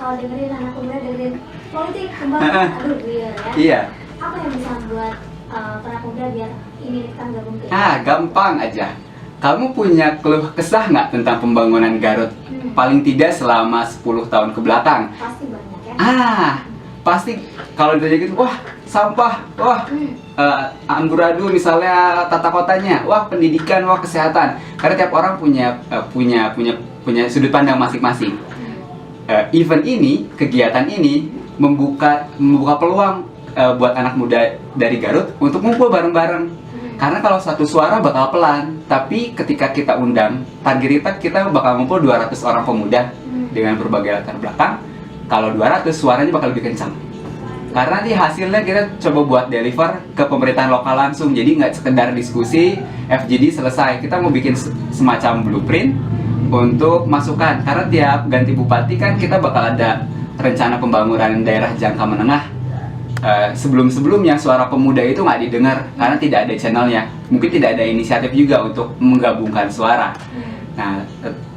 kalau dengerin anak muda dengerin politik kembang, aduh liar ya. Iya. Apa yang bisa membuat anak muda biar ini kita gabung ke Gampang aja. Kamu punya keluh kesah nggak tentang pembangunan Garut? Paling tidak selama 10 tahun ke belakang. Pasti banyak ya. Pasti kalau ditanya gitu, wah sampah, wah amburadul misalnya tata kotanya, wah pendidikan, wah kesehatan. Karena tiap orang punya sudut pandang masing-masing. Event ini, kegiatan ini membuka peluang buat anak muda dari Garut untuk ngumpul bareng-bareng. Karena kalau satu suara bakal pelan, tapi ketika kita undang, target kita bakal ngumpul 200 orang pemuda dengan berbagai latar belakang. Kalau 200, suaranya bakal lebih kencang. Karena nanti hasilnya kita coba buat deliver ke pemerintahan lokal langsung. Jadi nggak sekedar diskusi, FGD selesai. Kita mau bikin semacam blueprint untuk masukan. Karena tiap ganti bupati kan kita bakal ada rencana pembangunan daerah jangka menengah. Sebelum-sebelumnya suara pemuda itu nggak didengar karena tidak ada channelnya. Mungkin tidak ada inisiatif juga untuk menggabungkan suara. Nah,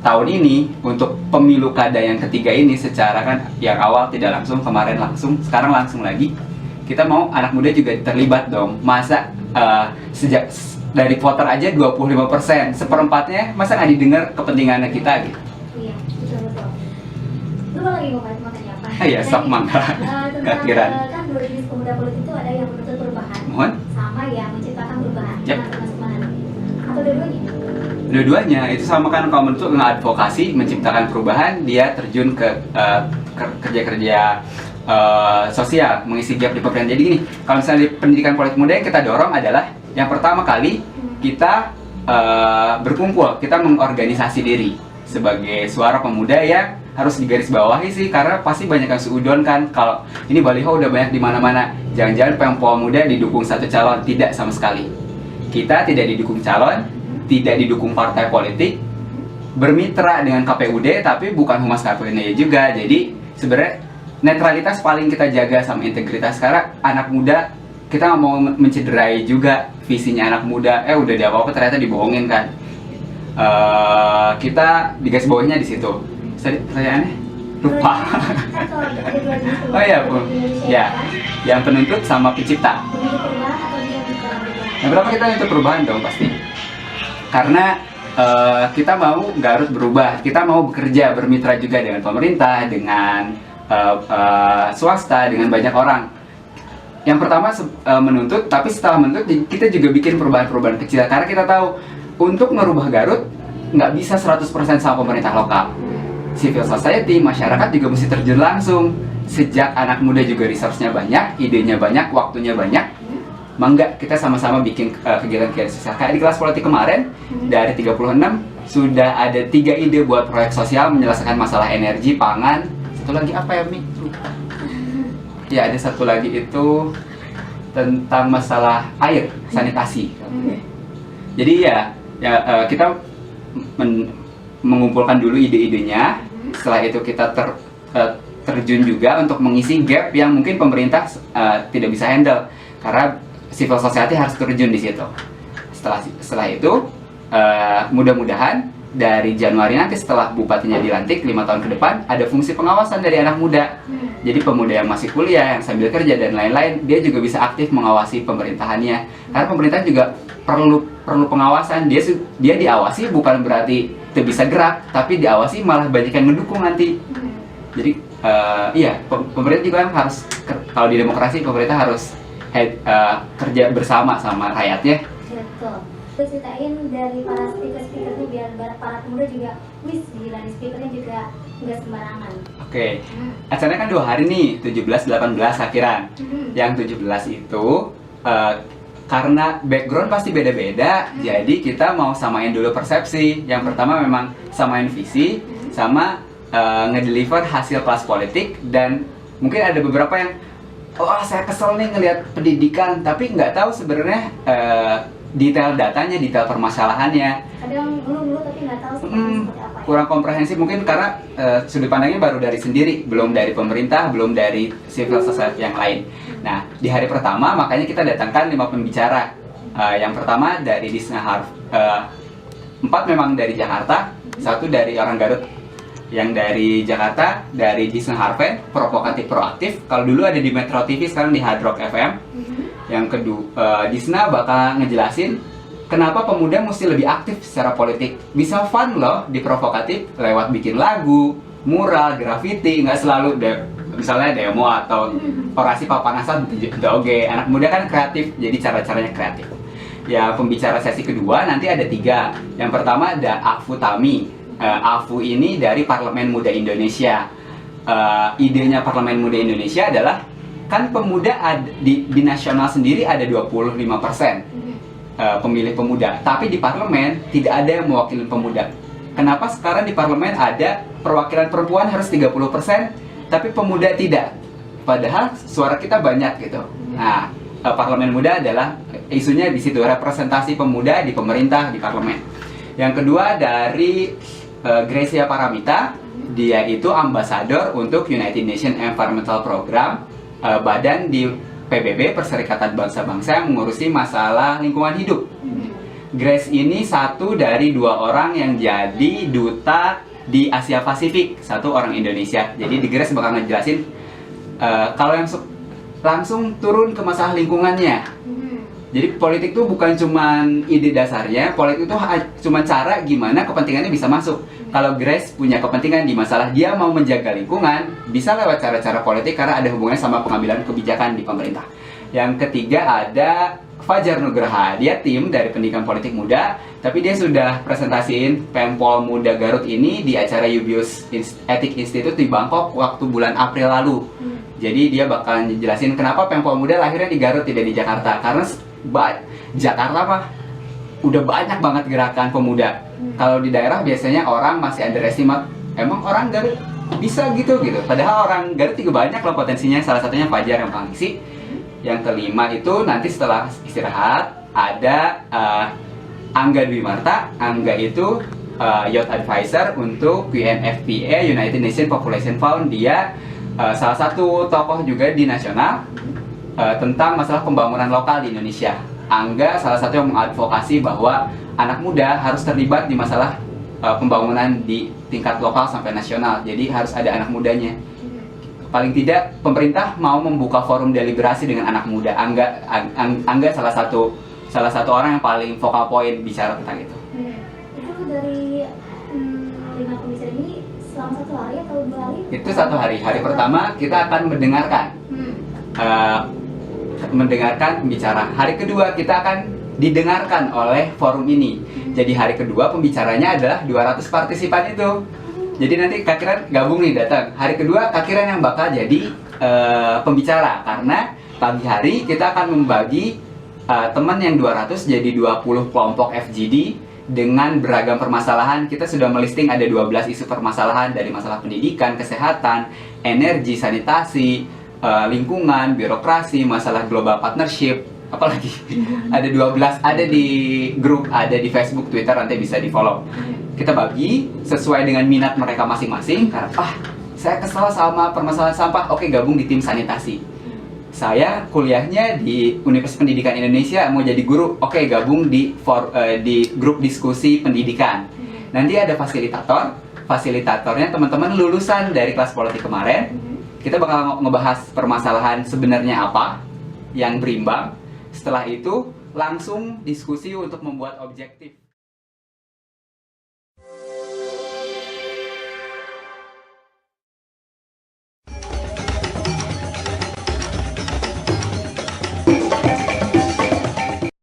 tahun ini untuk pemilu kada yang ketiga ini secara kan yang awal tidak langsung, kemarin langsung, sekarang langsung lagi. Kita mau anak muda juga terlibat dong. Masa sejak dari voter aja 25%, seperempatnya masa nggak didengar kepentingannya kita gitu. Iya, betul. Lu lagi mau tanya apa? Iya, sok mangga. Kekiran. Kan dua jenis pemuda politik itu ada yang menuntut perubahan, Mohon? sama yang menciptakan perubahan. Yep. Nah, termasuk mana nih? Atau dua-duanya? Dua-duanya itu sama kan, kalau menurut ngeadvokasi menciptakan perubahan, dia terjun ke kerja-kerja sosial, mengisi gap di pemerintahan. Jadi gini, kalau misalnya di pendidikan politik muda yang kita dorong adalah yang pertama kali kita berkumpul, kita mengorganisasi diri sebagai suara pemuda yang harus digarisbawahi sih, karena pasti banyak yang seudon kan kalau ini baliho udah banyak di mana-mana. Jangan-jangan Pempo Muda didukung satu calon, tidak sama sekali. Kita tidak didukung calon, tidak didukung partai politik, bermitra dengan KPUD tapi bukan humas KPUD juga. Jadi sebenarnya netralitas paling kita jaga sama integritas, karena anak muda kita nggak mau mencederai juga visinya anak muda. Udah di apa-apa ternyata dibohongin kan. Kita digarisbawahinya di situ. Pertanyaannya lupa. Oh iya Bu, ya, yang penuntut sama pencipta. Yang pertama kita untuk perubahan dong pasti. Karena kita mau Garut berubah, kita mau bekerja, bermitra juga dengan pemerintah, dengan swasta, dengan banyak orang. Yang pertama menuntut, tapi setelah menuntut kita juga bikin perubahan-perubahan kecil. Karena kita tahu untuk merubah Garut nggak bisa 100% sama pemerintah lokal. Civil society, masyarakat juga mesti terjun langsung. Sejak anak muda juga resource-nya banyak, idenya banyak, waktunya banyak. Mangga kita sama-sama bikin kegiatan-kegiatan sosial. Kayak di kelas politik kemarin, dari 36 sudah ada 3 ide buat proyek sosial menyelesaikan masalah energi, pangan. Satu lagi apa ya, Mi? Ya, ada satu lagi itu tentang masalah air, sanitasi. Jadi ya kita mengumpulkan dulu ide-idenya. Setelah itu kita terjun juga untuk mengisi gap yang mungkin pemerintah tidak bisa handle, karena civil society harus terjun di situ. Setelah itu mudah-mudahan dari Januari nanti setelah bupatinya dilantik 5 tahun ke depan ada fungsi pengawasan dari anak muda. Jadi pemuda yang masih kuliah, yang sambil kerja dan lain-lain, dia juga bisa aktif mengawasi pemerintahannya. Karena pemerintah juga perlu pengawasan. Dia diawasi bukan berarti tidak bisa gerak, tapi diawasi malah banyak yang mendukung nanti. Jadi iya, pemerintah juga harus, kalau di demokrasi pemerintah harus kerja bersama sama rakyatnya. Betul. Terus ceritain dari para speaker-speakernya biar para pemuda juga wis gila nih, speakernya juga nggak sembarangan. Oke. Acaranya kan 2 hari nih, 17-18 akhiran. Yang 17 itu karena background pasti beda-beda, jadi kita mau samain dulu persepsi. Yang pertama memang samain visi, sama ngedeliver hasil kelas politik. Dan mungkin ada beberapa yang, saya kesel nih ngelihat pendidikan, tapi nggak tahu sebenarnya detail datanya, detail permasalahannya. Kadang ngeluh tapi nggak tahu seperti apa. Kurang komprehensif mungkin karena sudut pandangnya baru dari sendiri, belum dari pemerintah, belum dari civil society yang lain. Nah, di hari pertama makanya kita datangkan 5 pembicara. Yang pertama dari Disnaharf, 4 memang dari Jakarta, 1 dari orang Garut. Yang dari Jakarta, dari Disna Harven, provokatif proaktif. Kalau dulu ada di Metro TV, sekarang di Hard Rock FM. Yang kedua, Disna bakal ngejelasin kenapa pemuda mesti lebih aktif secara politik. Bisa fun loh di provokatif lewat bikin lagu, mural, graffiti, nggak selalu misalnya demo atau orasi papanasan oke. Anak muda kan kreatif, jadi cara-caranya kreatif. Ya, pembicara sesi kedua nanti ada 3. Yang pertama ada Afu Tami. Afu ini dari Parlemen Muda Indonesia. Idenya Parlemen Muda Indonesia adalah kan pemuda di nasional sendiri ada 25% pemilih pemuda, tapi di parlemen tidak ada yang mewakili pemuda. Kenapa sekarang di parlemen ada perwakilan perempuan harus 30%, tapi pemuda tidak? Padahal suara kita banyak gitu. Nah, Parlemen Muda adalah isunya di situ, representasi pemuda di pemerintah, di parlemen. Yang kedua dari Gracia Paramita, dia itu ambasador untuk United Nations Environmental Program, badan di PBB, Perserikatan Bangsa-Bangsa yang mengurusi masalah lingkungan hidup. Grace ini satu dari 2 orang yang jadi duta di Asia Pasifik, 1 orang Indonesia. Jadi di Grace bakal ngejelasin kalau yang langsung turun ke masalah lingkungannya. Jadi politik itu bukan cuma ide dasarnya, politik itu cuma cara gimana kepentingannya bisa masuk. Kalau Grace punya kepentingan di masalah dia mau menjaga lingkungan, bisa lewat cara-cara politik karena ada hubungannya sama pengambilan kebijakan di pemerintah. Yang ketiga ada Fajar Nugraha, dia tim dari pendidikan politik muda, tapi dia sudah presentasiin Pempol Muda Garut ini di acara Ubius Ethic Institute di Bangkok waktu bulan April lalu. Jadi dia bakal jelasin kenapa Pempol Muda lahirnya di Garut tidak di Jakarta, karena Jakarta mah udah banyak banget gerakan pemuda. Kalau di daerah biasanya orang masih underestimate, emang orang Garut bisa gitu. Padahal orang Garut juga banyak loh potensinya. Salah satunya Fajar yang paling isi. Yang kelima itu nanti setelah istirahat ada Angga Dwi Marta. Angga itu Youth Advisor untuk UNFPA, United Nations Population Fund. Dia salah satu tokoh juga di nasional tentang masalah pembangunan lokal di Indonesia. Angga salah satu yang mengadvokasi bahwa anak muda harus terlibat di masalah pembangunan di tingkat lokal sampai nasional. Jadi harus ada anak mudanya. Paling tidak pemerintah mau membuka forum deliberasi dengan anak muda. Angga salah satu orang yang paling vokal poin bicara tentang itu. Itu dari 5 pembicara ini selama 1 hari atau 2 hari? Itu 1 hari. Hari pertama kita akan mendengarkan pembicara. Hari kedua kita akan didengarkan oleh forum ini. Jadi hari kedua pembicaranya adalah 200 partisipan itu. Jadi nanti Kak Kiran gabung nih datang. Hari kedua Kak Kiran yang bakal jadi pembicara, karena pagi hari kita akan membagi teman yang 200 jadi 20 kelompok FGD dengan beragam permasalahan. Kita sudah melisting ada 12 isu permasalahan, dari masalah pendidikan, kesehatan, energi, sanitasi, lingkungan, birokrasi, masalah global partnership, apalagi ada 12, ada di grup, ada di Facebook, Twitter, nanti bisa di follow. Kita bagi sesuai dengan minat mereka masing-masing. Karena saya kesal sama permasalahan sampah, oke gabung di tim sanitasi. Saya kuliahnya di Universitas Pendidikan Indonesia, mau jadi guru, oke gabung di grup diskusi pendidikan. Nanti ada fasilitatornya teman-teman lulusan dari kelas politik kemarin. Kita bakal ngebahas permasalahan sebenarnya apa yang berimbang. Setelah itu langsung diskusi untuk membuat objektif.